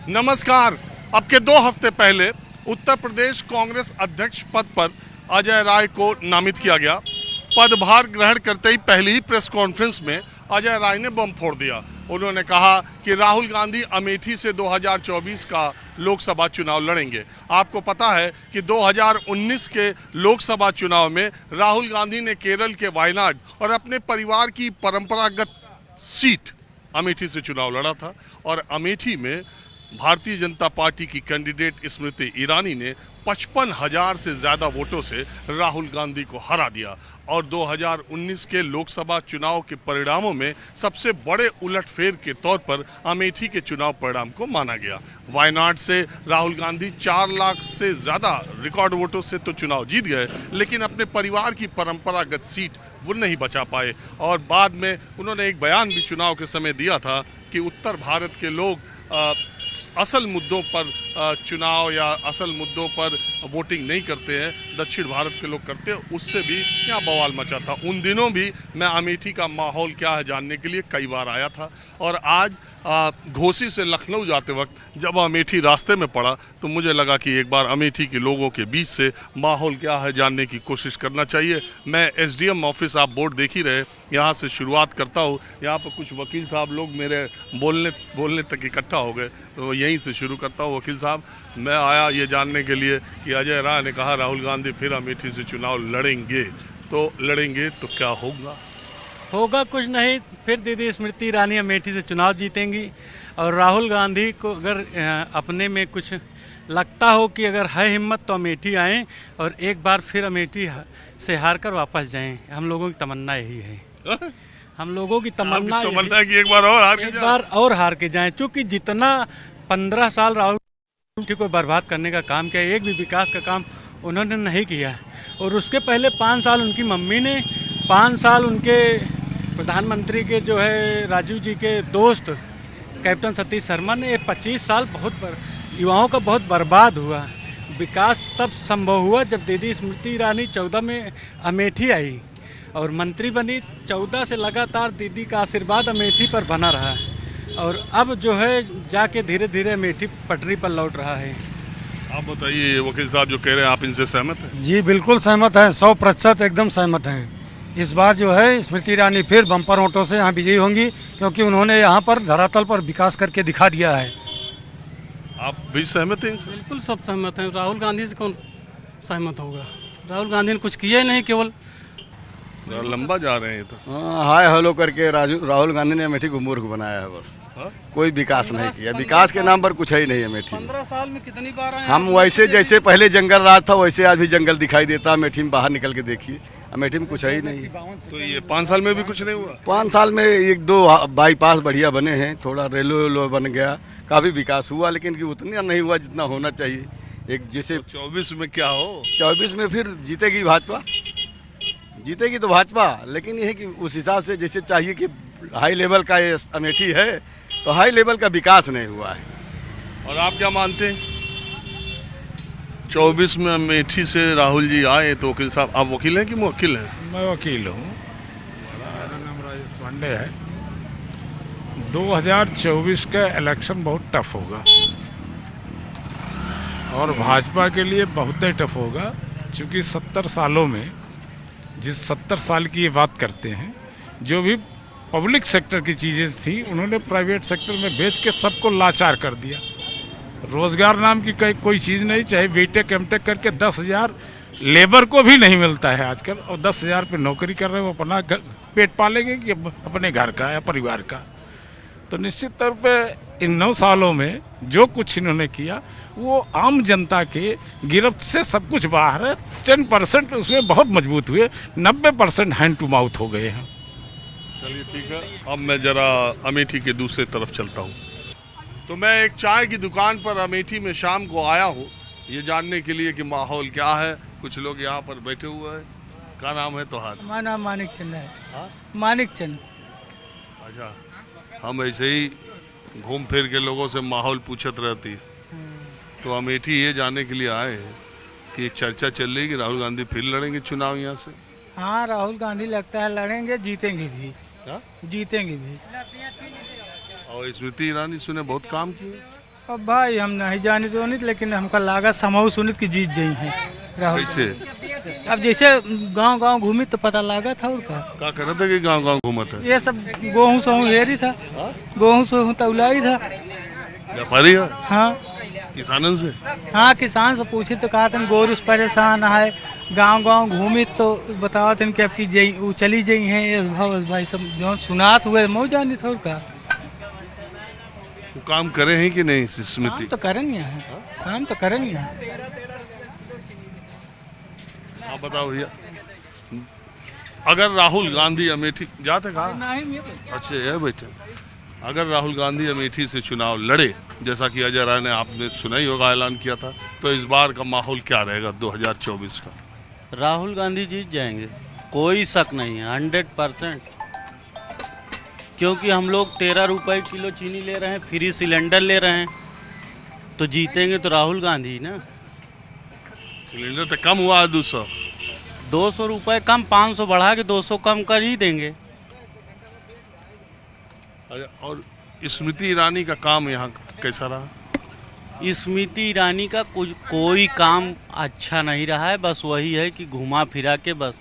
नमस्कार। अब के 2 हफ्ते पहले उत्तर प्रदेश कांग्रेस अध्यक्ष पद पर अजय राय को नामित किया गया। पदभार ग्रहण करते ही पहली ही प्रेस कॉन्फ्रेंस में अजय राय ने बम फोड़ दिया। उन्होंने कहा कि राहुल गांधी अमेठी से 2024 का लोकसभा चुनाव लड़ेंगे। आपको पता है कि 2019 के लोकसभा चुनाव में राहुल गांधी ने केरल के वायनाड और अपने परिवार की परंपरागत सीट अमेठी से चुनाव लड़ा था और अमेठी में भारतीय जनता पार्टी की कैंडिडेट स्मृति ईरानी ने 55,000 से ज़्यादा वोटों से राहुल गांधी को हरा दिया और 2019 के लोकसभा चुनाव के परिणामों में सबसे बड़े उलटफेर के तौर पर अमेठी के चुनाव परिणाम को माना गया। वायनाड से राहुल गांधी 4 लाख से ज़्यादा रिकॉर्ड वोटों से तो चुनाव जीत गए, लेकिन अपने परिवार की परंपरागत सीट वो नहीं बचा पाए। और बाद में उन्होंने एक बयान भी चुनाव के समय दिया था कि उत्तर भारत के लोग असल मुद्दों पर चुनाव या असल मुद्दों पर वोटिंग नहीं करते हैं, दक्षिण भारत के लोग करते हैं। उससे भी यहाँ बवाल मचा था। उन दिनों भी मैं अमेठी का माहौल क्या है जानने के लिए कई बार आया था और आज घोसी से लखनऊ जाते वक्त जब अमेठी रास्ते में पड़ा तो मुझे लगा कि एक बार अमेठी के लोगों के बीच से माहौल क्या है जानने की कोशिश करना चाहिए। मैं एसडीएम ऑफिस, आप बोर्ड देख ही रहे, यहाँ से शुरुआत करता हूँ। यहाँ पर कुछ वकील साहब लोग मेरे बोलने तक इकट्ठा हो गए, तो यहीं से शुरू करता हूँ। वकील साहब, मैं आया ये जानने के लिए कि अजय राय ने कहा राहुल गांधी फिर अमेठी से चुनाव लड़ेंगे, तो लड़ेंगे तो क्या होगा कुछ नहीं, फिर दीदी स्मृति ईरानी अमेठी से चुनाव जीतेंगी। और राहुल गांधी को अगर अपने में कुछ लगता हो कि अगर है हिम्मत तो अमेठी आएँ और एक बार फिर अमेठी से हार कर वापस जाएँ। हम लोगों की तमन्ना यही है। हम लोगों की तमन्ना कि एक बार और हार के जाएं, क्योंकि जितना 15 साल राहुल गांधी को बर्बाद करने का काम किया, एक भी विकास का काम उन्होंने नहीं किया। और उसके पहले 5 साल उनकी मम्मी ने, 5 साल उनके प्रधानमंत्री के जो है राजीव जी के दोस्त कैप्टन सतीश शर्मा ने, 25 साल युवाओं का बहुत बर्बाद हुआ। विकास तब संभव हुआ जब दीदी स्मृति ईरानी 14 में अमेठी आई और मंत्री बनी। 14 से लगातार दीदी का आशीर्वाद अमेठी पर बना रहा और अब जो है जाके धीरे धीरे अमेठी पटरी पर लौट रहा है। आप बताइए वकील साहब जो कह रहे हैं, आप इनसे सहमत हैं? जी बिल्कुल सहमत हैं, 100% एकदम सहमत हैं। इस बार जो है स्मृति ईरानी फिर बम्पर वोटों से यहाँ विजयी होंगी, क्योंकि उन्होंने यहाँ पर धरातल पर विकास करके दिखा दिया है। आप भी सहमत हैं? बिल्कुल सब सहमत हैं। राहुल गांधी से कौन सहमत होगा? राहुल गांधी ने कुछ किया ही नहीं, केवल लंबा जा रहे हैं। तो हाय हेलो करके राहुल गांधी ने अमेठी को मूर्ख बनाया है बस। कोई विकास नहीं किया। विकास के नाम पर कुछ है ही नहीं अमेठी में। 15 साल में कितनी बार आए हम वैसे जैसे पहले जंगल राज था वैसे आज भी जंगल दिखाई देता। अमेठी में बाहर निकल के देखिए, अमेठी में कुछ है ही नहीं। तो ये 5 साल में भी कुछ नहीं हुआ? 5 साल में 1-2 बाईपास बढ़िया बने हैं, थोड़ा रेलवे बन गया, काफी विकास हुआ, लेकिन उतना नहीं हुआ जितना होना चाहिए। एक जैसे 24 में क्या हो, 24 में फिर जीतेगी भाजपा, जीतेगी तो भाजपा, लेकिन यह कि उस हिसाब से जैसे चाहिए कि हाई लेवल का ये अमेठी है तो हाई लेवल का विकास नहीं हुआ है। और आप क्या मानते हैं? 24 में अमेठी से राहुल जी आए तो वकील साहब, आप वकील हैं कि मुवक्किल हैं? मैं वकील हूँ, मेरा नाम राजेश पांडे है। 2024 का इलेक्शन बहुत टफ होगा और भाजपा के लिए बहुत ही टफ होगा, क्योंकि 70 सालों में जिस 70 साल की ये बात करते हैं, जो भी पब्लिक सेक्टर की चीज़ें थी उन्होंने प्राइवेट सेक्टर में बेच के सबको लाचार कर दिया। रोजगार नाम की कोई चीज़ नहीं, चाहे बीटेक एमटेक करके 10,000 लेबर को भी नहीं मिलता है आजकल, और 10,000 पे नौकरी कर रहे हैं, वो अपना पेट पालेंगे कि अपने घर का या परिवार का। तो निश्चित तौर पे इन 9 सालों में जो कुछ इन्होंने किया वो आम जनता के गिरफ्त से सब कुछ बाहर है। 10% उसमें बहुत मजबूत हुए, 90% हैंड टू माउथ हो गए हैं। चलिए ठीक है, अब मैं जरा अमेठी के दूसरे तरफ चलता हूँ। तो मैं एक चाय की दुकान पर अमेठी में शाम को आया हूँ ये जानने के लिए कि माहौल क्या है। कुछ लोग यहाँ पर बैठे हुए हैं। क्या नाम है तुम्हारा? हमारा नाम मानिक चंद है। मानिक चंद। अच्छा, हम ऐसे ही घूम फिर के लोगों से माहौल पूछत रहती है, तो अमेठी ये जानने के लिए आए हैं कि चर्चा चल रही है कि राहुल गांधी फिर लड़ेंगे चुनाव यहाँ से। हाँ, राहुल गांधी लगता है लड़ेंगे, जीतेंगे भी। क्या? जीतेंगे भी। और स्मृति ईरानी सुने बहुत काम किए। अब भाई हम नहीं जाने तो नहीं, लेकिन हमका लागा समूह सुनित की जीत गई है राहुल। कैसे अब जैसे गांव गांव घूमी तो पता लगा था और क्या कर रहे थे कि गांव गांव घूमत है? ये सब गेहूँ सोहूँ हेरी था, गेहूँ सोहूँ तौलाई था। व्यापारी है हाँ किसानन से? हाँ, किसान से पूछी तो कहा था गोरुस परेशान है, गांव गांव घूमी तो बतावा था कि आपकी जई वो चली गई हैं ये भाई सब जो सुनात हुए मो जानी था और का। वो काम करे हैं कि नहीं काम स्मृति? तो करेंगे है, काम तो करेंगे है। आप बताओ भैया, अगर राहुल गांधी अमेठी जाते कहा? नहीं अच्छा ये बैठे, अगर राहुल गांधी अमेठी से चुनाव लड़े, जैसा कि अजय राय ने आपने सुना ही होगा ऐलान किया था, तो इस बार का माहौल क्या रहेगा 2024 का? राहुल गांधी जीत जाएंगे, कोई शक नहीं है, 100%। क्योंकि हम लोग 13 रुपए किलो चीनी ले रहे हैं, फ्री सिलेंडर ले रहे हैं, तो जीतेंगे तो राहुल गांधी ना। सिलेंडर तो कम हुआ है 200। 200 रुपये कम, 500 बढ़ा के 200 कम कर ही देंगे। और स्मृति ईरानी का काम यहाँ कैसा रहा? स्मृति ईरानी का कोई काम अच्छा नहीं रहा है, बस वही है कि घुमा फिरा के बस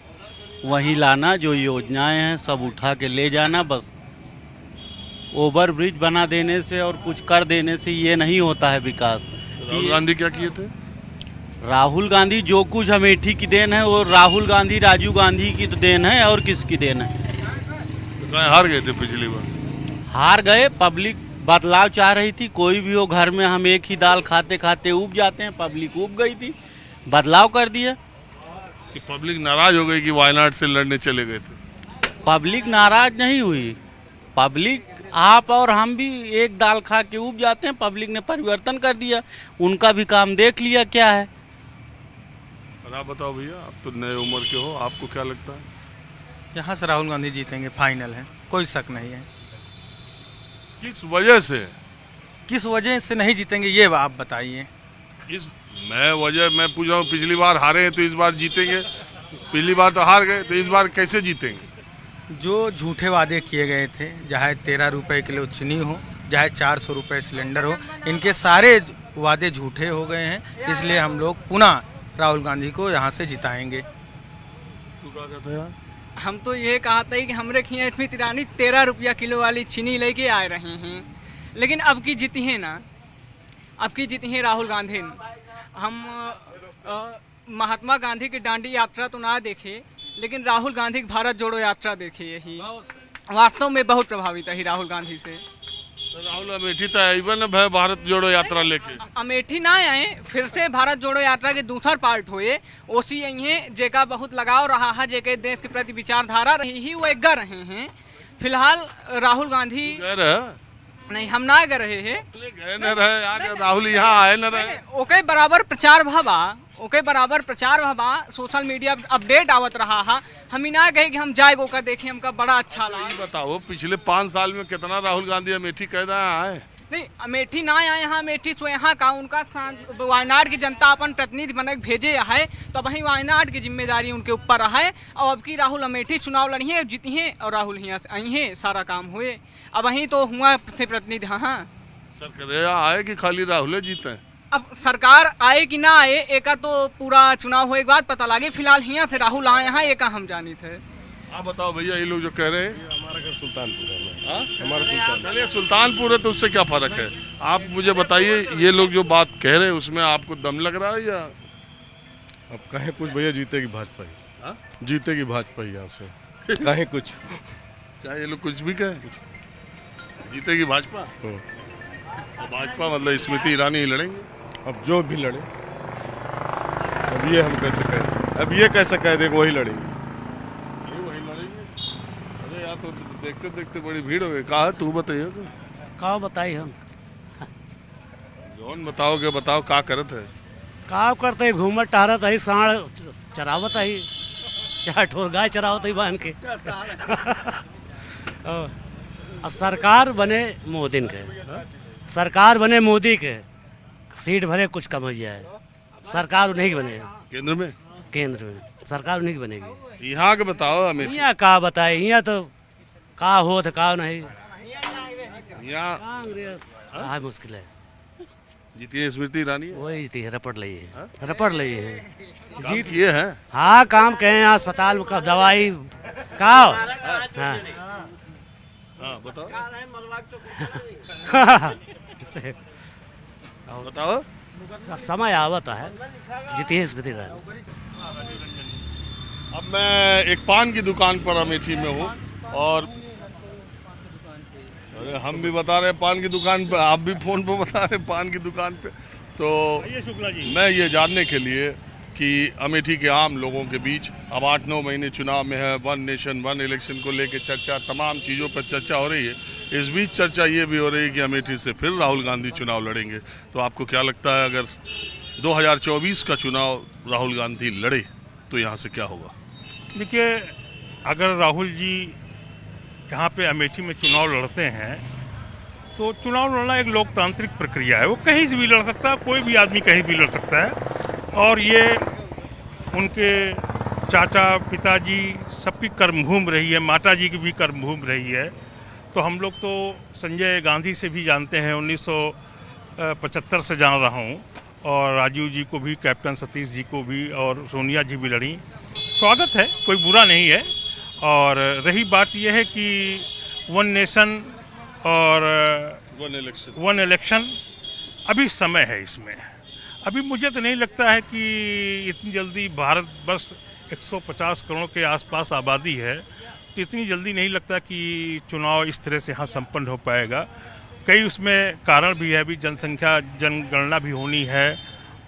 वही लाना, जो योजनाएं हैं सब उठा के ले जाना, बस ओवर ब्रिज बना देने से और कुछ कर देने से ये नहीं होता है विकास। राहुल गांधी क्या किए थे? राहुल गांधी जो कुछ अमेठी की देन है वो राहुल गांधी राजीव गांधी की तो देन है, और किसकी देन है? तो कहीं हार गए थे पिछली बार? हार गए, पब्लिक बदलाव चाह रही थी। कोई भी हो, घर में हम एक ही दाल खाते खाते उब जाते हैं, पब्लिक उब गई थी, बदलाव कर दिया। कि पब्लिक नाराज हो गई कि वायनाड से लड़ने चले गए थे? पब्लिक नाराज नहीं हुई, पब्लिक आप और हम भी एक दाल खा के उब जाते हैं, पब्लिक ने परिवर्तन कर दिया, उनका भी काम देख लिया क्या है। और आप बताओ भैया, आप तो नए उम्र के हो, आपको क्या लगता है? यहाँ से राहुल गांधी जीतेंगे, फाइनल है, कोई शक नहीं है। किस वजह से? किस वजह से नहीं जीतेंगे ये आप बताइए। मैं पूछ रहा हूँ, पिछली बार हारे हैं तो इस बार जीतेंगे? पिछली बार तो हार गए, तो इस बार कैसे जीतेंगे? जो झूठे वादे किए गए थे, चाहे 13 रुपए किलो चीनी हो, चाहे 400 रुपये सिलेंडर हो, इनके सारे वादे झूठे हो गए हैं। इसलिए हम लोग पुनः राहुल गांधी को यहाँ से जिताएंगे। तू क्या कहता है यार? हम तो ये कहा था कि हमरे खिया स्मृति ईरानी 13 रुपया किलो वाली चीनी लेके आए रहे हैं, लेकिन अब की जीती है ना, अब की जीती है राहुल गांधी। हम महात्मा गांधी की दांडी यात्रा तो ना देखे, लेकिन राहुल गांधी की भारत जोड़ो यात्रा देखे, यही वास्तव में बहुत प्रभावित है राहुल गांधी से। तो राहुल अमेठी तो इवन है भारत जोड़ो यात्रा लेके? अमेठी ना आए, फिर से भारत जोड़ो यात्रा के दूसरा पार्ट हुए, ओसी यही जेका बहुत लगाव रहा है, जेके देश के प्रति विचारधारा रही ही वो एक गा रहे हैं। फिलहाल राहुल गांधी नहीं, हम ना गए रहे हैं, गए न रहे यार, राहुल यहाँ आए न रहे। ओके बराबर प्रचार भावा, ओके बराबर प्रचार भावा, सोशल मीडिया अपडेट आवत रहा है। हम ही ना कहे कि हम जाए गोका देखे, हमका बड़ा अच्छा लगा। बताओ पिछले 5 साल में कितना राहुल गांधी अमेठी कैदा आए? नहीं, अमेठी ना आए यहाँ, अमेठी तो यहाँ का उनका वायनाड की जनता अपन प्रतिनिधि बन के भेजे है, तो वहीं वायनाड की जिम्मेदारी उनके ऊपर है। और अब की राहुल अमेठी चुनाव लड़ी है, जीती हैं, और राहुल यहाँ से आई हैं, सारा काम हुए। अब वहीं तो हुआ थे प्रतिनिधि। हाँ सरकार आए कि खाली राहुल जीते? अब सरकार आए कि ना आए, एक तो पूरा चुनाव हुए के बाद पता लगे। फिलहाल यहाँ से राहुल आए हैं, एक हम जानी थे। आप बताओ भैया, ये लोग जो कह रहे हैं, हमारा घर सुल्तानपुर है। हमारा सुल्तान, चलिए सुल्तानपुर है तो उससे क्या फर्क है? आप मुझे बताइए, ये लोग जो बात कह रहे हैं उसमें आपको दम लग रहा है या? अब कहें कुछ भैया, जीतेगी भाजपा ही, जीतेगी भाजपा ही यहाँ से। कहें कुछ, चाहे ये लोग कुछ भी कहें, जीतेगी भाजपा। और भाजपा मतलब स्मृति ईरानी ही लड़ेंगे? अब जो भी लड़े, अब ये हम कैसे कह दें, अब ये कैसे कह दें वही लड़ेंगे। वही लड़ेंगे? अरे यार, तो देखते देखते बड़ी भीड़ हो गई। कहा है तू बताइए, का बताई हम जौन बताओगे बताओ, का करत है? का करते घूमत टहरत है, साढ़ चरावत है, 4 ठोर गाय चरावत है बांध के। और सरकार बने मोदी के, सरकार बने मोदी के, सीट भले कुछ कम हो जाए, सरकार नहीं बने केंद्र में, केंद्र में सरकार नहीं बनेगी। यहाँ के बताओ अमेठी। यहाँ का बताए, यहाँ तो का हो तो का नहीं, यहाँ कांग्रेस मुश्किल है। जीती है स्मृति ईरानी? वही जीती है, रपट ली है, रपट ली है। काम किए हैं? हाँ, काम कहे हैं, अस्पताल का दवाई का। हाँ हाँ बताओ। और बताओ। सब समय आवत है, जीती है स्मृति ईरानी। अब मैं एक पान की दुकान पर अमेठी में हूँ और अरे हम भी बता रहे हैं पान की दुकान पे, आप भी फोन पे बता रहे हैं पान की दुकान पे। तो मैं ये जानने के लिए कि अमेठी के आम लोगों के बीच अब 8-9 महीने चुनाव में है, वन नेशन वन इलेक्शन को लेके चर्चा, तमाम चीज़ों पर चर्चा हो रही है। इस बीच चर्चा ये भी हो रही है कि अमेठी से फिर राहुल गांधी चुनाव लड़ेंगे। तो आपको क्या लगता है अगर 2024 का चुनाव राहुल गांधी लड़े तो यहाँ से क्या होगा? देखिए, अगर राहुल जी यहाँ पे अमेठी में चुनाव लड़ते हैं तो चुनाव लड़ना एक लोकतांत्रिक प्रक्रिया है, वो कहीं से भी लड़ सकता है, कोई भी आदमी कहीं भी लड़ सकता है। और ये उनके चाचा पिताजी सबकी कर्मभूमि रही है, माता जी की भी कर्मभूमि रही है। तो हम लोग तो संजय गांधी से भी जानते हैं, 1975 से जान रहा हूँ, और राजीव जी को भी, कैप्टन सतीश जी को भी, और सोनिया जी भी लड़ी। स्वागत है, कोई बुरा नहीं है। और रही बात यह है कि वन नेशन और वन इलेक्शन अभी समय है इसमें। अभी मुझे तो नहीं लगता है कि इतनी जल्दी, भारत वर्ष 150 करोड़ के आसपास आबादी है, तो इतनी जल्दी नहीं लगता कि चुनाव इस तरह से यहाँ संपन्न हो पाएगा। कई उसमें कारण भी है, अभी जनसंख्या जनगणना भी होनी है,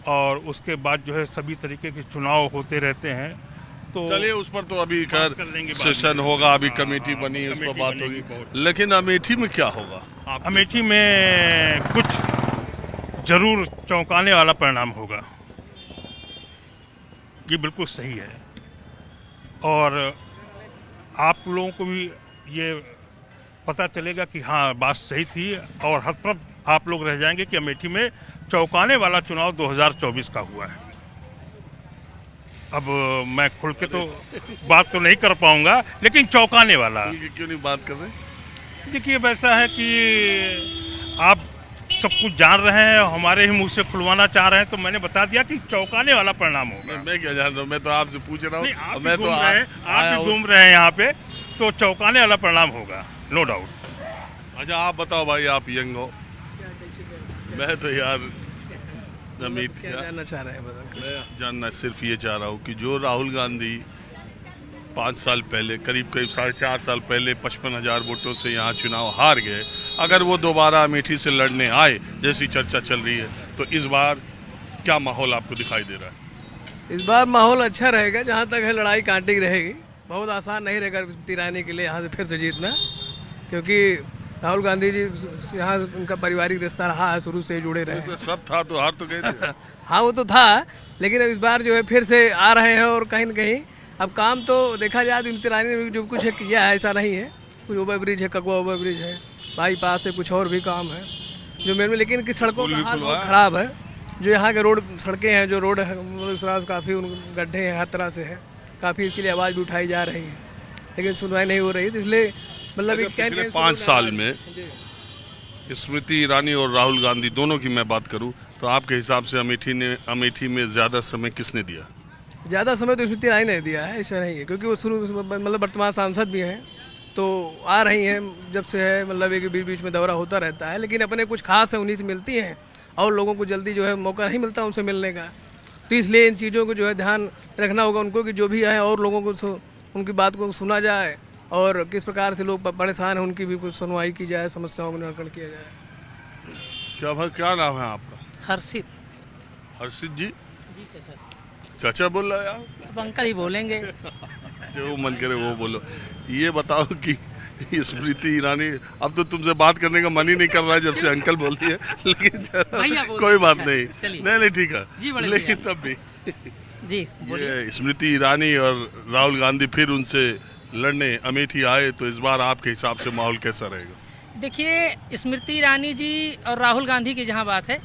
और उसके बाद जो है सभी तरीके के चुनाव होते रहते हैं। तो चलिए उस पर तो अभी खैर सेशन होगा, अभी कमेटी बनी है, उस पर बात होगी। लेकिन अमेठी में क्या होगा? अमेठी में कुछ जरूर चौंकाने वाला परिणाम होगा, ये बिल्कुल सही है। और आप लोगों को भी ये पता चलेगा कि हाँ, बात सही थी, और हतप्रभ आप लोग रह जाएंगे कि अमेठी में चौंकाने वाला चुनाव 2024 का हुआ है। अब मैं खुल के तो बात तो नहीं कर पाऊंगा, लेकिन चौंकाने वाला। क्यों नहीं बात कर रहे? देखिए, वैसा है कि आप सब कुछ जान रहे हैं, हमारे ही मुंह से खुलवाना चाह रहे हैं, तो मैंने बता दिया कि चौंकाने वाला परिणाम होगा। मैं क्या जान रहा हूँ, मैं तो आपसे पूछ रहा हूँ। आप भी घूम रहे हैं यहाँ पे, तो चौंकाने वाला परिणाम होगा, नो डाउट। अच्छा आप बताओ भाई, आप यंग हो, मैं तो यार जानना चाह रहे हैं, मैं जानना सिर्फ ये चाह रहा हूँ कि जो राहुल गांधी 5 साल पहले, करीब 4.5 साल पहले 55,000 वोटों से यहाँ चुनाव हार गए, अगर वो दोबारा अमेठी से लड़ने आए जैसी चर्चा चल रही है, तो इस बार क्या माहौल आपको दिखाई दे रहा है? इस बार माहौल अच्छा रहेगा। जहाँ तक है, लड़ाई कांटे की रहेगी। बहुत आसान नहीं रहेगा स्मृति ईरानी के लिए यहाँ से फिर से जीतना, क्योंकि राहुल गांधी जी यहाँ उनका पारिवारिक रिश्ता रहा है, शुरू से ही जुड़े रहे। सब था तो हार तो गए थे। हाँ, वो तो था, लेकिन अब इस बार जो है फिर से आ रहे हैं, और कहीं न कहीं अब काम तो देखा जाए तो स्मृति ईरानी ने जो कुछ है किया है, ऐसा नहीं है। कुछ ओवर ब्रिज है, ककवा ओवर ब्रिज है, बाईपास है, कुछ और भी काम है जो मेरे में, लेकिन कि सड़कों का हाल बहुत ख़राब है। जो यहाँ के रोड, सड़कें हैं, जो रोड है, मतलब काफ़ी गड्ढे हैं, हर तरह से है। काफ़ी इसके लिए आवाज़ भी उठाई जा रही है, लेकिन सुनवाई नहीं हो रही। तो इसलिए मतलब पिछले 5 साल में स्मृति ईरानी और राहुल गांधी दोनों की मैं बात करूं तो आपके हिसाब से अमेठी में ज़्यादा समय किसने दिया? ज़्यादा समय तो स्मृति ईरानी ने दिया है, ऐसा नहीं है, क्योंकि वो शुरू मतलब वर्तमान सांसद भी हैं, तो आ रही हैं जब से है, मतलब एक बीच बीच में दौरा होता रहता है। लेकिन अपने कुछ खास है, उन्हीं से मिलती हैं, और लोगों को जल्दी जो है मौका नहीं मिलता उनसे मिलने का। तो इसलिए इन चीज़ों को जो है ध्यान रखना होगा उनको, कि जो भी है और लोगों को उनकी बात को सुना जाए, और किस प्रकार से लोग परेशान हैं उनकी भी कुछ सुनवाई की जाए, समस्याओं का निराकरण किया जाए। क्या नाम है आपका? हर्षित। हर्षित जी? जी चाचा। चाचा बोल रहा है यार? अब अंकल ही बोलेंगे। जो मन करे वो बोलो। ये बताओ कि स्मृति ईरानी, अब तो तुमसे बात करने का मन ही नहीं कर रहा है जब से अंकल बोलती है, लेकिन कोई बात नहीं, नहीं ठीक है, लेकिन तब भी जी ये स्मृति ईरानी और राहुल गांधी फिर उनसे लड़ने अमेठी आए, तो इस बार आपके हिसाब से माहौल कैसा रहेगा? देखिए, स्मृति ईरानी जी और राहुल गांधी की जहां बात है,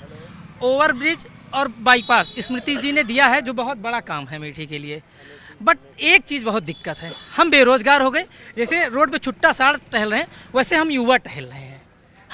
ओवर ब्रिज और बाईपास स्मृति जी ने दिया है, जो बहुत बड़ा काम है अमेठी के लिए। बट एक चीज़ बहुत दिक्कत है, हम बेरोजगार हो गए। जैसे रोड पे छुट्टा साड़ टहल रहे हैं, वैसे हम युवा टहल रहे हैं।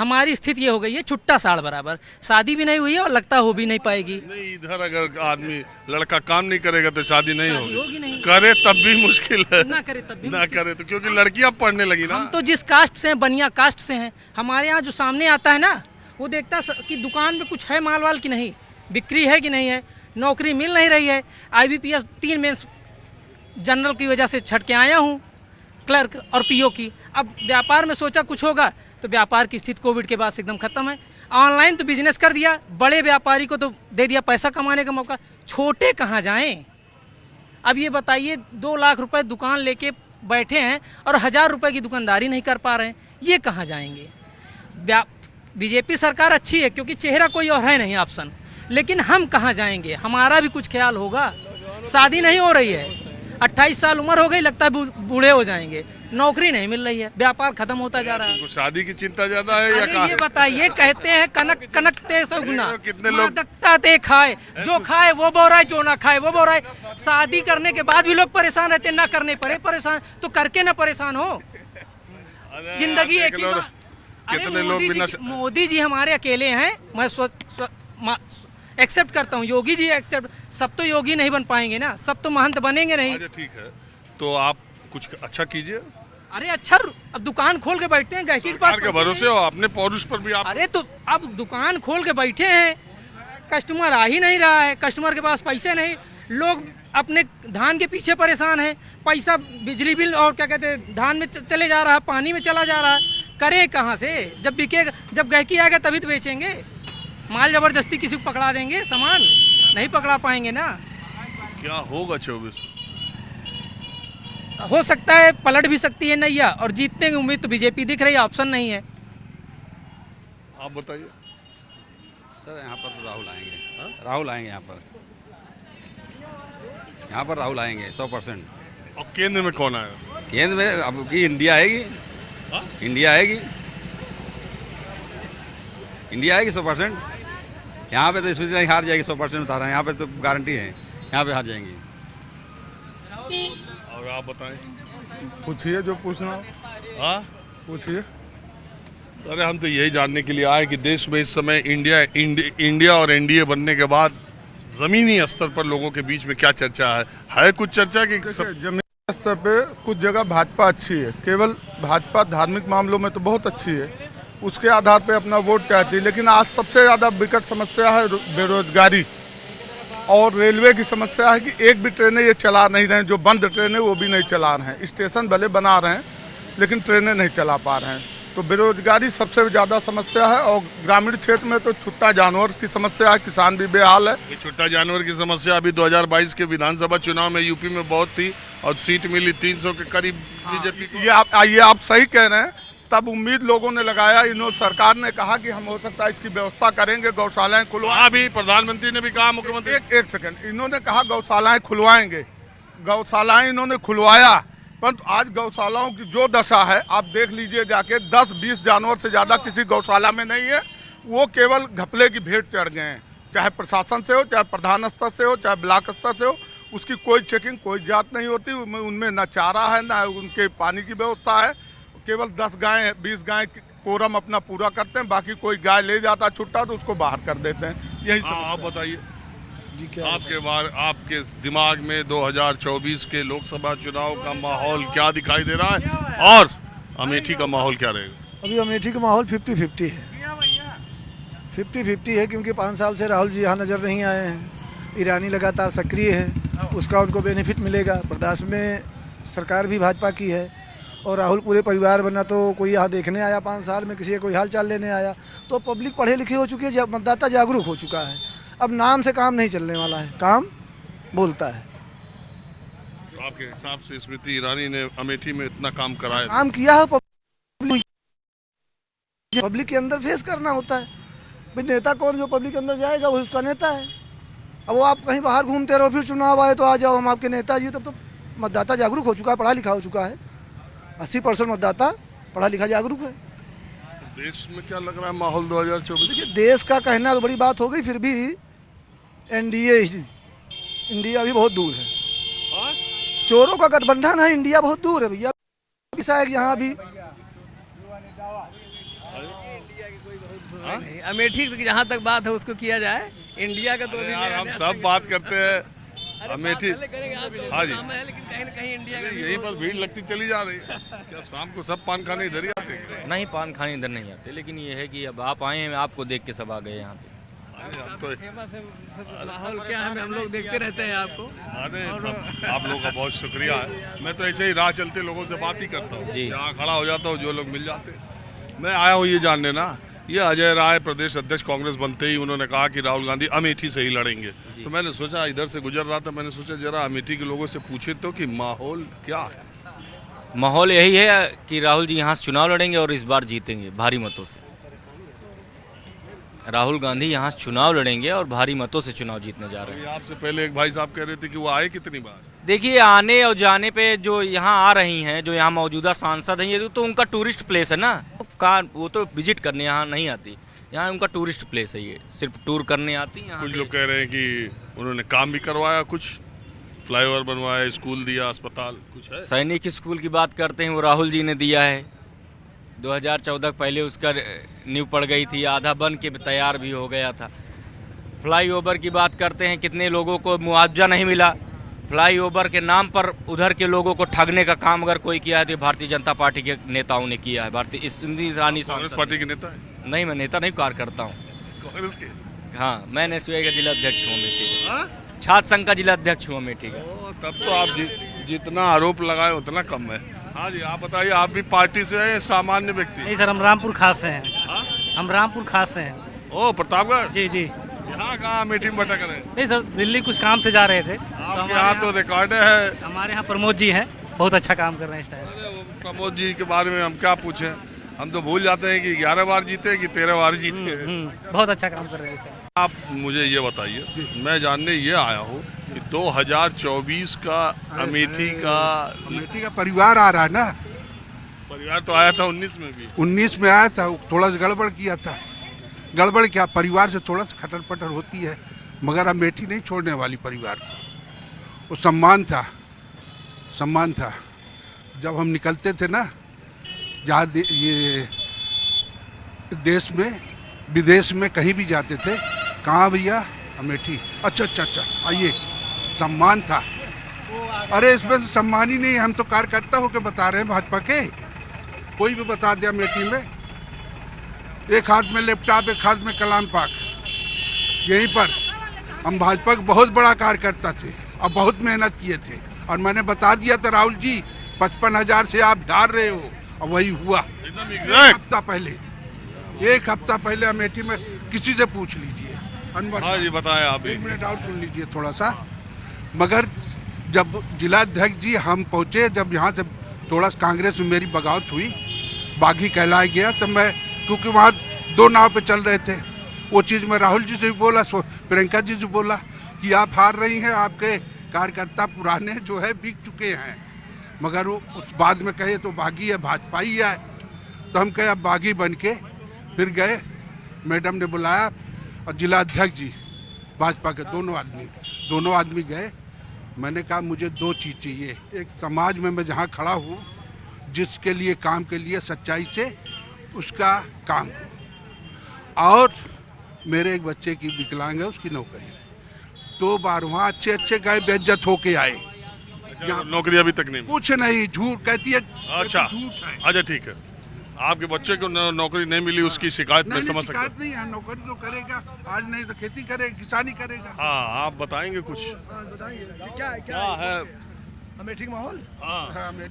हमारी स्थिति ये हो गई है छुट्टा साड़ बराबर, शादी भी नहीं हुई है और लगता हो भी नहीं पाएगी। नहीं, इधर अगर आदमी लड़का काम नहीं करेगा तो शादी नहीं होगी होगी, नहीं। करे तब भी मुश्किल है, ना करे तब भी ना करे तो, क्योंकि लड़कियां पढ़ने लगी ना। हम तो जिस कास्ट से हैं, बनिया कास्ट से हैं, हमारे यहाँ जो सामने आता है ना, वो देखता कि दुकान में कुछ है माल वाल की नहीं, बिक्री है कि नहीं है, नौकरी मिल नहीं रही है। IBPS 3 मेंस जनरल की वजह से छट के आया हूँ, क्लर्क और PO की। अब व्यापार में सोचा कुछ होगा, तो व्यापार की स्थिति कोविड के बाद से एकदम ख़त्म है। ऑनलाइन तो बिजनेस कर दिया, बड़े व्यापारी को तो दे दिया पैसा कमाने का मौका, छोटे कहाँ जाएं? अब ये बताइए, 2 लाख रुपए दुकान लेके बैठे हैं और 1000 रुपए की दुकानदारी नहीं कर पा रहे हैं, ये कहाँ जाएंगे? बीजेपी सरकार अच्छी है क्योंकि चेहरा कोई और है नहीं ऑप्शन, लेकिन हम कहाँ जाएंगे? हमारा भी कुछ ख्याल होगा। शादी नहीं हो रही है, 28 साल उम्र हो गई, लगता है बूढ़े हो जाएंगे, नौकरी नहीं मिल रही है, व्यापार खत्म होता जा रहा है। शादी की चिंता ज्यादा है या अरे ये बताइए, कहते हैं कनक कनक ते सौ गुना, कितने लोग मादकता ते खाए, जो खाए वो बोल रहा है, जो ना खाए वो बोल रहा है। शादी करने के बाद भी लोग परेशान रहते हैं, ना करने पड़े परेशान, तो करके ना परेशान हो। जिंदगी एक ही बार। कितने लोग बिना मोदी जी हमारे अकेले हैं, मैं एक्सेप्ट करता हूँ, योगी जी एक्सेप्ट, सब तो योगी नहीं बन पाएंगे ना, सब तो महंत बनेंगे नहीं। ठीक है, तो आप कुछ अच्छा कीजिए। अरे अच्छा, अब दुकान खोल के बैठते हैं, गहकी के पास के भरोसे हो, अपने पौरुष पर भी आप। अरे तो अब दुकान खोल के बैठे हैं, कस्टमर आ ही नहीं रहा है, कस्टमर के पास पैसे नहीं, लोग अपने धान के पीछे परेशान है, पैसा बिजली बिल और क्या कहते हैं धान में चले जा रहा है, पानी में चला जा रहा है, करें कहाँ से? जब बिकेगा, जब गहकी आएगा तभी तो बेचेंगे। माल जबरदस्ती किसी को पकड़ा देंगे, सामान नहीं पकड़ा पाएंगे ना। क्या होगा 24? हो सकता है पलट भी सकती है नैया, और जीतने की उम्मीद तो बीजेपी दिख रही है, ऑप्शन नहीं है। आप बताइए सर। यहाँ पर तो राहुल आएंगे। राहुल आएंगे यहाँ पर राहुल आएंगे 100%। और केंद्र में कौन आएगा? केंद्र में अब की इंडिया आएगी। इंडिया आएगी, इंडिया आएगी 100%। यहाँ पे तो स्मृति ईरानी हार जाएगी 100%, बता रहे हैं, यहाँ पे तो गारंटी है, यहाँ पे हार जाएंगी। और आप बताएं। पूछिए जो पूछना हो। हाँ पूछिए। अरे हम तो यही जानने के लिए आए कि देश में इस समय इंडिया और NDA बनने के बाद जमीनी स्तर पर लोगों के बीच में क्या चर्चा है कुछ चर्चा की? जमीनी स्तर पे कुछ जगह भाजपा अच्छी है, केवल भाजपा धार्मिक मामलों में तो बहुत अच्छी है, उसके आधार पे अपना वोट चाहती है। लेकिन आज सबसे ज़्यादा विकट समस्या है बेरोजगारी, और रेलवे की समस्या है कि एक भी ट्रेनें ये चला नहीं रहे हैं, जो बंद ट्रेनें वो भी नहीं चला रहे हैं, स्टेशन भले बना रहे हैं लेकिन ट्रेनें नहीं चला पा रहे हैं। तो बेरोजगारी सबसे ज़्यादा समस्या है, और ग्रामीण क्षेत्र में तो छुट्टा जानवर की समस्या है, किसान भी बेहाल है। ये छुट्टा जानवर की समस्या अभी 2022 के विधानसभा चुनाव में यूपी में बहुत थी, और सीट मिली 300 के करीब बीजेपी को। ये आप सही कह रहे हैं। तब उम्मीद लोगों ने लगाया, इन्होंने सरकार ने कहा कि हम हो सकता है इसकी व्यवस्था करेंगे, गौशालाएं खुलवा। अभी प्रधानमंत्री ने भी कहा, मुख्यमंत्री। एक सेकंड, इन्होंने कहा गौशालाएं खुलवाएंगे, गौशालाएं इन्होंने खुलवाया, परंतु आज गौशालाओं की जो दशा है आप देख लीजिए जाके, 10-20 जानवर से ज़्यादा किसी गौशाला में नहीं है। वो केवल घपले की भेंट चढ़ गए हैं, चाहे प्रशासन से हो, चाहे प्रधान स्तर से हो, चाहे ब्लॉक स्तर से हो, उसकी कोई चेकिंग, कोई जांच नहीं होती। उनमें न चारा है, न उनके पानी की व्यवस्था है। केवल 10 गाय 20 गाय कोरम अपना पूरा करते हैं, बाकी कोई गाय ले जाता छुट्टा तो उसको बाहर कर देते हैं। यही सब। आप बताइए आपके दिमाग में 2024 के लोकसभा चुनाव का माहौल क्या दिखाई दे रहा है, और अमेठी का माहौल क्या रहेगा? अभी अमेठी का माहौल 50-50 है। 50-50 है क्योंकि 5 साल से राहुल जी यहाँ नज़र नहीं आए हैं। ईरानी लगातार सक्रिय है, उसका उनको बेनिफिट मिलेगा। प्रदेश में सरकार भी भाजपा की है, और राहुल पूरे परिवार बना तो कोई यहाँ देखने आया 5 साल में, किसी का कोई हाल चाल लेने आया। तो पब्लिक पढ़े लिखे हो चुकी है, मतदाता जागरूक हो चुका है। अब नाम से काम नहीं चलने वाला है, काम बोलता है। तो आपके हिसाब से स्मृति ईरानी ने अमेठी में इतना काम कराया, काम किया है, पब्लिक के अंदर फेस करना होता है। भाई नेता कौन, जो पब्लिक के अंदर जाएगा वो उसका नेता है। अब वो आप कहीं बाहर घूमते रहो, फिर चुनाव आए तो आ जाओ हम आपके नेता जी। तब तो मतदाता जागरूक हो चुका है, पढ़ा लिखा हो चुका है। 80% मतदाता पढ़ा लिखा जागरूक है। देश में क्या लग रहा है माहौल 2024? देखिए, देश का कहना तो बड़ी बात हो गई, फिर भी इंडिया भी बहुत दूर है। चोरों का गठबंधन है, इंडिया बहुत दूर है भैया। यहाँ भी नहीं, अमेठी की जहाँ तक बात है उसको किया जाए, इंडिया का तो अभी यार हम नया- सब बात करते हैं अरे अमेठी। बात पहले करेंगे, आप तो हाँ जी। काम है, लेकिन कहीं ना कहीं इंडिया का भी यहीं तो- पर भीड़ लगती चली जा रही है। क्या शाम को सब पान खाने इधर ही आते हैं? नहीं, पान खाने इधर नहीं आते, लेकिन ये है कि अब आप आए हैं, आपको देख के सब आ गए यहाँ पे। हम तो फेमस है, माहौल क्या है, हम लोग देखते रहते हैं आपको। अरे सब आप लोगों का बहुत शुक्रिया है। मैं तो ऐसे ही राह चलते लोगों से बात ही करता हूँ, यहाँ खड़ा हो जाता हूँ, जो लोग मिल जाते हैं। मैं आया हूँ ये जानने ना, ये अजय राय प्रदेश अध्यक्ष कांग्रेस बनते ही उन्होंने कहा कि राहुल गांधी अमेठी से ही लड़ेंगे। तो मैंने सोचा, इधर से गुजर रहा था, मैंने सोचा जरा अमेठी के लोगों से पूछे तो कि माहौल क्या है। माहौल यही है कि राहुल जी यहाँ से चुनाव लड़ेंगे और इस बार जीतेंगे भारी मतों से। राहुल गांधी यहाँ से चुनाव लड़ेंगे और भारी मतों से चुनाव जीतने जा रहे हैं। आपसे पहले एक भाई साहब कह रहे थे कि वो आए कितनी बार। देखिए, आने और जाने पे जो यहाँ आ रही हैं, जो यहाँ मौजूदा सांसद हैं, ये तो उनका टूरिस्ट प्लेस है ना, वो तो विजिट करने यहाँ नहीं आती, यहाँ उनका टूरिस्ट प्लेस है, ये सिर्फ टूर करने आती हैं। कुछ लोग कह रहे हैं कि उन्होंने काम भी करवाया, कुछ फ्लाईओवर बनवाया, स्कूल दिया, अस्पताल कुछ है। सैनिक स्कूल की बात करते हैं, वो राहुल जी ने दिया है। 2014 पहले उसका नींव पड़ गई थी, आधा बन के तैयार भी हो गया था। फ्लाईओवर की बात करते हैं, कितने लोगों को मुआवजा नहीं मिला। फ्लाईओवर के नाम पर उधर के लोगों को ठगने का काम अगर कोई किया है तो भारतीय जनता पार्टी के नेताओं ने किया है। भारतीय स्मृति ईरानी कांग्रेस पार्टी के नेता है? नहीं, मैं नेता नहीं, कार्यकर्ता हूँ कांग्रेस के। हाँ, मैं NSUI का जिला अध्यक्ष हूँ अमेठी का, छात्र संघ का जिला अध्यक्ष हूँ अमेठी का। तब तो आप जितना आरोप लगाए उतना कम है। हाँ जी, आप बताइए, आप भी पार्टी से हैं, सामान्य व्यक्ति? नहीं सर, हम रामपुर खास से हैं। हम रामपुर खास से हैं। ओ, प्रतापगढ़? जी जी। यहाँ कहाँ मीटिंग भटक रहे हैं? नहीं सर, दिल्ली कुछ काम से जा रहे थे। आपके यहाँ तो रिकॉर्ड है। हमारे यहाँ प्रमोद जी हैं, बहुत अच्छा काम कर रहे हैं इस टाइम। प्रमोद जी के बारे में हम क्या पूछें, हम तो भूल जाते हैं कि 11 बार जीते कि 13 बार जीते। बहुत अच्छा काम कर रहे हैं इस टाइम। आप मुझे ये बताइए, मैं जानने ये आया हूँ कि 2024 का अमेठी का परिवार आ रहा है ना। परिवार तो आया था 19 में भी। 19 में आया था, थोड़ा सा गड़बड़ किया था। गड़बड़ क्या, परिवार से थोड़ा सा खटर पटर होती है, मगर अमेठी नहीं छोड़ने वाली परिवार को। वो सम्मान था। जब हम निकलते थे ना, जहाँ ये देश में विदेश में कहीं भी जाते थे, कहाँ भैया? अमेठी। अच्छा, आइए। सम्मान था। अरे इसमें तो सम्मान ही नहीं, हम तो कार्यकर्ता होकर बता रहे हैं भाजपा के। कोई भी बता दे अमेठी में, एक हाथ में लैपटॉप, एक हाथ में कलाम पाक। यहीं पर हम भाजपा के बहुत बड़ा कार्यकर्ता थे और बहुत मेहनत किए थे, और मैंने बता दिया था राहुल जी 55,000 से आप हार रहे हो, और वही हुआ। एक हफ्ता पहले अमेठी में किसी से पूछ लीजिए। हाँ जी, बताएं आप। 1 मिनट आउट सुन लीजिए थोड़ा सा। मगर जब जिलाध्यक्ष जी हम पहुँचे, जब यहाँ से थोड़ा सा कांग्रेस में मेरी बगावत हुई, बागी कहलाया गया, तब मैं, क्योंकि वहाँ 2 नाव पे चल रहे थे, वो चीज़ मैं राहुल जी से भी बोला, प्रियंका जी से बोला कि आप हार रही हैं, आपके कार्यकर्ता पुराने जो है बिक चुके हैं। मगर वो उस बाद में कहे तो बागी है, भाजपा ही है। तो हम कहे अब बागी बन के फिर गए, मैडम ने बुलाया, और जिला अध्यक्ष जी भाजपा के दोनों आदमी गए। मैंने कहा मुझे 2 चीज़ चाहिए, एक समाज में मैं जहाँ खड़ा हूँ, जिसके लिए काम के लिए सच्चाई से उसका काम, और मेरे एक बच्चे की विकलांग है, उसकी नौकरी। 2 बार वहाँ अच्छे गए, बेइज्जत होके आए। नौकरी अभी तक नहीं? कुछ नहीं, झूठ कहती है। अच्छा, ठीक है। आपके बच्चे को नौकरी नहीं मिली, उसकी शिकायत मैं समझ सकता हूँ। नहीं है, नौकरी तो करेगा, आज नहीं तो खेती करेगा, किसानी करेगा। हाँ, आप बताएंगे कुछ? क्या है अमेठी का माहौल?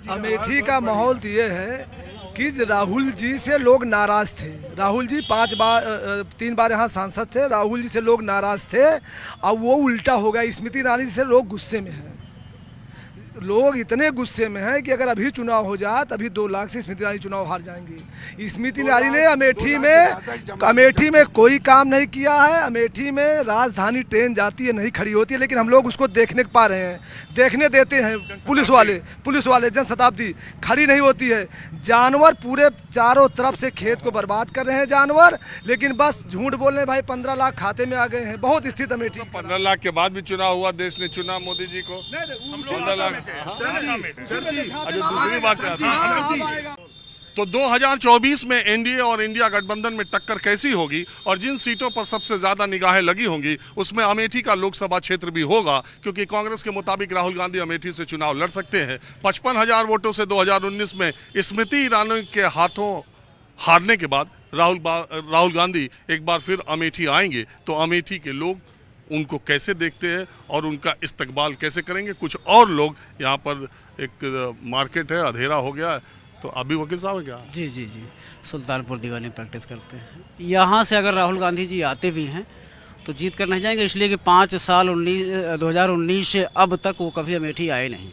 अमेठी का माहौल तो ये है कि राहुल जी से लोग नाराज थे। राहुल जी 3 बार यहाँ सांसद थे, राहुल जी से लोग नाराज थे। अब वो उल्टा हो गया, स्मृति ईरानी जी से लोग गुस्से में हैं। लोग इतने गुस्से में हैं कि अगर अभी चुनाव हो जाए तो अभी 2 लाख से स्मृति ईरानी चुनाव हार जाएंगी। स्मृति ईरानी ने अमेठी में कोई काम नहीं किया है। अमेठी में राजधानी ट्रेन जाती है, नहीं खड़ी होती है, लेकिन हम लोग उसको देखने पा रहे हैं, देखने देते हैं। पुलिस वाले जनशताब्दी खड़ी नहीं होती है। जानवर पूरे चारों तरफ से खेत को बर्बाद कर रहे हैं जानवर, लेकिन बस झूठ बोल रहे हैं। भाई 15 लाख खाते में आ गए हैं। बहुत स्थिति अमेठी। 15 लाख के बाद भी चुनाव हुआ, देश ने चुना मोदी जी को। 15 लाख। अच्छा, दूसरी बात चाहता हूँ। तो 2024 में एनडीए और इंडिया गठबंधन में टक्कर कैसी होगी और जिन सीटों पर सबसे ज्यादा निगाहें लगी होंगी उसमें अमेठी का लोकसभा क्षेत्र भी होगा, क्योंकि कांग्रेस के मुताबिक राहुल गांधी अमेठी से चुनाव लड़ सकते हैं। 55,000 वोटों से 2019 में स्मृति ईरानी के हाथों हारने के बाद राहुल गांधी एक बार फिर अमेठी आएंगे, तो अमेठी के लोग उनको कैसे देखते हैं और उनका इस्तकबाल कैसे करेंगे। कुछ और लोग यहाँ पर, एक मार्केट है, अंधेरा हो गया है, तो अभी वकील साहब है क्या? जी, सुल्तानपुर दीवानी प्रैक्टिस करते हैं। यहाँ से अगर राहुल गांधी जी आते भी हैं तो जीत कर नहीं जाएंगे, इसलिए कि 5 साल 2019 से अब तक वो कभी अमेठी आए नहीं।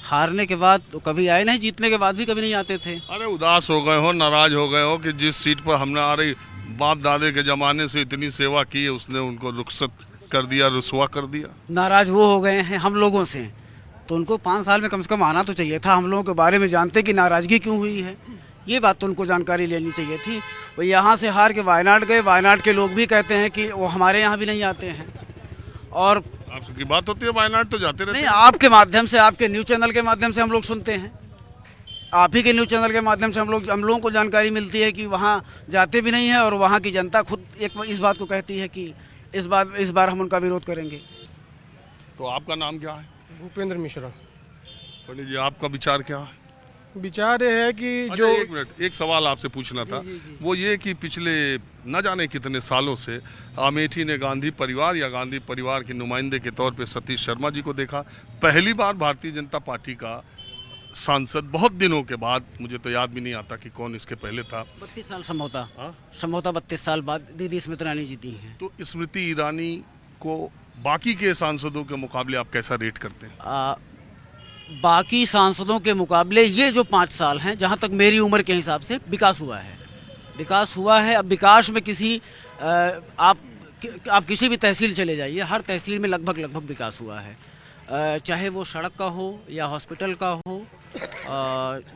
हारने के बाद तो कभी आए नहीं, जीतने के बाद भी कभी नहीं आते थे। अरे उदास हो गए हो, नाराज हो गए हो कि जिस सीट पर हमने आ रही बाप दादे के ज़माने से इतनी सेवा की है, उसने उनको रुखसत कर दिया, रुसवा कर दिया। नाराज वो हो गए हैं हम लोगों से, तो उनको 5 साल में कम से कम आना तो चाहिए था। हम लोगों के बारे में जानते कि नाराज़गी क्यों हुई है, ये बात तो उनको जानकारी लेनी चाहिए थी। वो यहाँ से हार के वायनाड गए, वायनाड के लोग भी कहते हैं कि वो हमारे यहाँ भी नहीं आते हैं। और आपकी बात होती है, वायनाड तो जाते रहते हैं। आपके माध्यम से, आपके न्यूज़ चैनल के माध्यम से हम लोग सुनते हैं, आप ही के न्यूज़ चैनल के माध्यम से हम लोगों को जानकारी मिलती है कि वहाँ जाते भी नहीं है और वहाँ की जनता खुद इस बात को कहती है कि इस बार हम उनका विरोध करेंगे। तो आपका नाम क्या है? भूपेंद्र मिश्रा। पंडित जी, आपका विचार क्या है? विचार ये है कि जो एक मिनट, एक सवाल आपसे पूछना था। वो ये कि पिछले न जाने कितने सालों से अमेठी ने गांधी परिवार या गांधी परिवार के नुमाइंदे के तौर पे सतीश शर्मा जी को देखा। पहली बार भारतीय जनता पार्टी का सांसद बहुत दिनों के बाद, मुझे तो याद भी नहीं आता कि कौन इसके पहले था। 32 साल समझौता 32 साल बाद दीदी स्मृति ईरानी जीती हैं। तो स्मृति ईरानी को बाकी के सांसदों के मुकाबले आप कैसा रेट करते हैं? बाकी सांसदों के मुकाबले ये जो 5 साल हैं, जहाँ तक मेरी उम्र के हिसाब से विकास हुआ है। अब विकास में आप किसी भी तहसील चले जाइए, हर तहसील में लगभग विकास हुआ है। चाहे वो सड़क का हो या हॉस्पिटल का हो,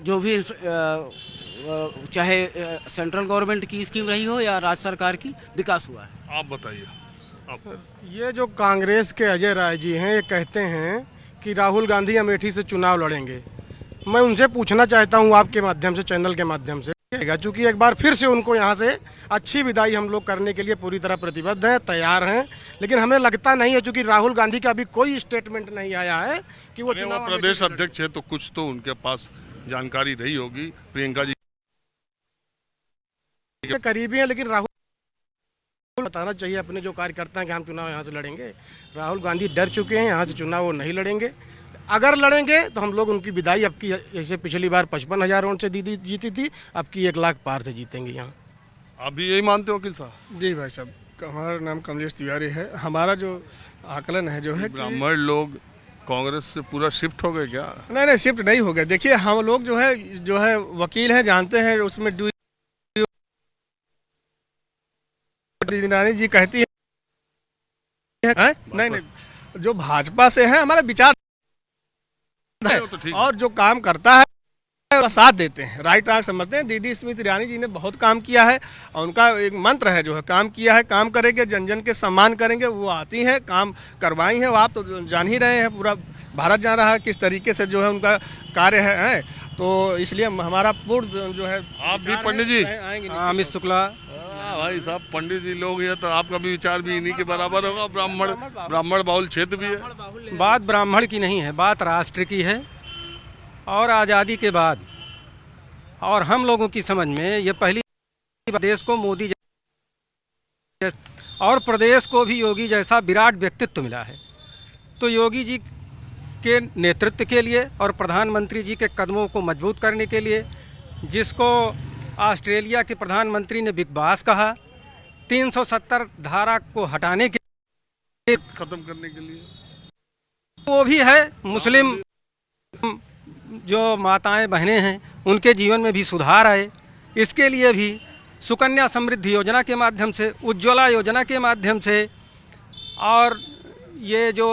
जो भी चाहे सेंट्रल गवर्नमेंट की स्कीम रही हो या राज्य सरकार की, विकास हुआ है। आप बताइए। ये जो कांग्रेस के अजय राय जी हैं, ये कहते हैं कि राहुल गांधी अमेठी से चुनाव लड़ेंगे। मैं उनसे पूछना चाहता हूँ आपके माध्यम से, चैनल के माध्यम से, क्योंकि एक बार फिर से उनको यहाँ से अच्छी विदाई हम लोग करने के लिए पूरी तरह प्रतिबद्ध हैं, तैयार हैं। लेकिन हमें लगता नहीं है, क्योंकि राहुल गांधी का अभी कोई स्टेटमेंट नहीं आया है कि वो चुनाव प्रदेश अध्यक्ष है, तो कुछ तो उनके पास जानकारी रही होगी। प्रियंका जी के करीबी हैं, लेकिन राहुल बताना चाहिए अपने जो कार्यकर्ता हैं कि हम चुनाव यहाँ से लड़ेंगे। राहुल गांधी डर चुके हैं, यहाँ से चुनाव वो नहीं लड़ेंगे। अगर लड़ेंगे तो हम लोग उनकी विदाई, अब की जैसे पिछली बार 55,000 वोट से दीदी जीती थी, अब की 1 लाख पार से जीतेंगे यहाँ। आप भी यही मानते हो वकील साहब? जी भाई साहब, हमारा नाम कमलेश तिवारी है। हमारा जो आकलन है जो है, ब्राह्मण लोग कांग्रेस से पूरा शिफ्ट हो गए क्या? नहीं, शिफ्ट नहीं हो गए। देखिए, हम लोग जो है वकील हैं, जानते हैं उसमें ईरानी जी कहती है नहीं, जो भाजपा से है हमारा विचार है, और जो काम करता है साथ देते हैं, राइट आर्ट समझते हैं। दीदी स्मृति ईरानी जी ने बहुत काम किया है और उनका एक मंत्र है जो है, काम किया है, काम करेंगे, जन जन के सम्मान करेंगे। वो आती हैं, काम करवाई हैं। वो आप तो जान ही रहे हैं, पूरा भारत जान रहा है किस तरीके से जो है उनका कार्य है। तो इसलिए हमारा पूर्ण जो है। आप भी पंडित जी? अमित शुक्ला। भाई साहब, पंडित जी लोग ये, तो आपका भी विचार भी इन्हीं के बराबर होगा। ब्राह्मण बाहुल क्षेत्र भी है। बात ब्राह्मण की नहीं है, बात राष्ट्र की है। और आज़ादी के बाद और हम लोगों की समझ में ये पहली देश को मोदी और प्रदेश को भी योगी जैसा विराट व्यक्तित्व मिला है। तो योगी जी के नेतृत्व के लिए और प्रधानमंत्री जी के कदमों को मजबूत करने के लिए, जिसको ऑस्ट्रेलिया के प्रधानमंत्री ने बिग बास कहा, 370 धारा को हटाने के, खत्म करने के लिए, वो भी है मुस्लिम जो माताएं बहनें हैं उनके जीवन में भी सुधार आए। इसके लिए भी सुकन्या समृद्धि योजना के माध्यम से, उज्ज्वला योजना के माध्यम से, और ये जो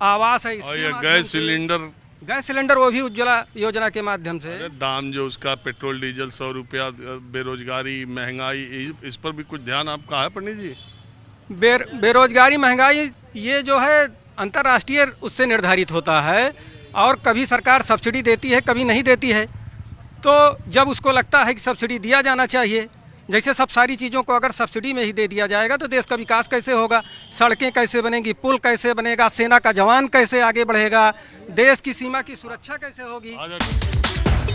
आवास है और ये गैस सिलेंडर वो भी उज्ज्वला योजना के माध्यम से। दाम जो उसका पेट्रोल डीजल 100 रुपया, बेरोजगारी, महंगाई, इस पर भी कुछ ध्यान आपका है पंडित जी? बेरोजगारी, महंगाई, ये जो है अंतर्राष्ट्रीय उससे निर्धारित होता है, और कभी सरकार सब्सिडी देती है, कभी नहीं देती है। तो जब उसको लगता है कि सब्सिडी दिया जाना चाहिए, जैसे सब सारी चीज़ों को अगर सब्सिडी में ही दे दिया जाएगा तो देश का विकास कैसे होगा, सड़कें कैसे बनेंगी, पुल कैसे बनेगा, सेना का जवान कैसे आगे बढ़ेगा, देश की सीमा की सुरक्षा कैसे होगी।